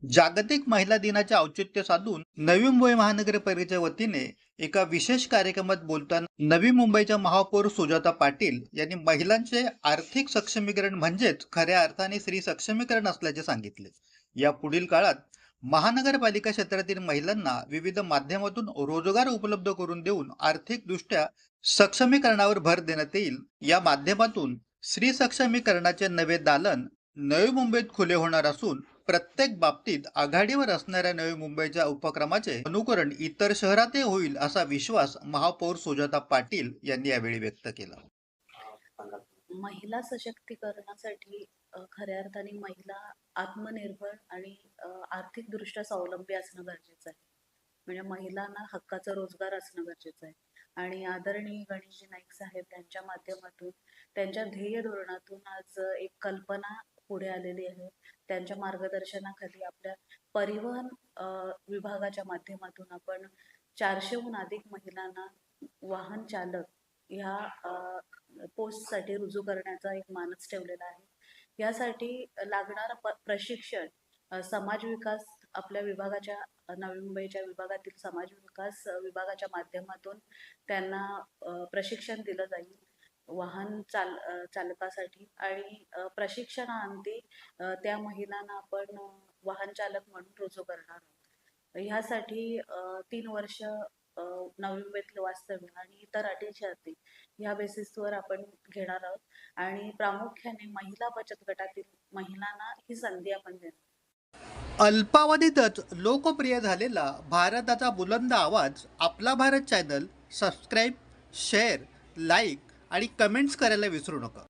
जागतिक महिला दिनाचे औचित्य साधून नवी मुंबई महानगरपालिकेच्या वतीने एका विशेष कार्यक्रमात बोलताना नवी मुंबईच्या महापौर सुजाता पाटील यांनी महिलांचे आर्थिक सक्षमीकरण म्हणजेच खऱ्या अर्थाने स्त्री सक्षमीकरण असल्याचे सांगितले। या पुढील काळात महानगरपालिका क्षेत्रातील महिलांना विविध माध्यमातून रोजगार उपलब्ध करून देऊन आर्थिकदृष्ट्या सक्षमीकरणावर भर देण्यात येईल। या माध्यमातून स्त्री सक्षमीकरणाचे नवे दालन नवी मुंबईत खुले होणार असून प्रत्येक बाबतीत आघाडीवर असणाऱ्या नवी मुंबईच्या उपक्रमाचे अनुकरण इतर शहरातही होईल असा विश्वास महापौर सुजाता पाटील यांनी यावेळी व्यक्त केला। महिला सशक्तीकरणासाठी खऱ्या अर्थाने महिला आत्मनिर्भर आणि आर्थिकदृष्ट्या स्वावलंबी असणं गरजेचं आहे। म्हणजे महिलांना हक्काचा रोजगार असणं गरजेचं आहे आणि आदरणीय गणेशजी नाईक साहेब यांच्या माध्यमातून त्यांच्या ध्येय धोरणातून आज एक कल्पना पुढे आलेली आहे। त्यांच्या मार्गदर्शनाखाली आपल्या परिवहन विभागाच्या माध्यमातून आपण 400हून अधिक महिलांना वाहन चालक ह्या पोस्टसाठी रुजू करण्याचा एक मानस ठेवलेला आहे। यासाठी लागणारं प्रशिक्षण समाज विकास आपल्या विभागाच्या नवी मुंबईच्या विभागातील समाज विकास विभागाच्या माध्यमातून त्यांना प्रशिक्षण दिलं जाईल वाहन चालकासाठी आणि प्रशिक्षणाअंती त्या महिलांना आपण वाहन चालक म्हणून रुजू करणार आहोत। ह्यासाठी 3 वर्ष नवी मुंबईतलं वास्तव्य आणि इतर अटी ह्या बेसिसवर आपण घेणार आहोत आणि प्रामुख्याने महिला बचत गटातील महिलांना ही संधी आपण देणार। अल्पावधीतच लोकप्रिय झालेला भारताचा बुलंद आवाज आपला Bharat channel subscribe, share, like आणि कमेंट्स करायला विसरू नका।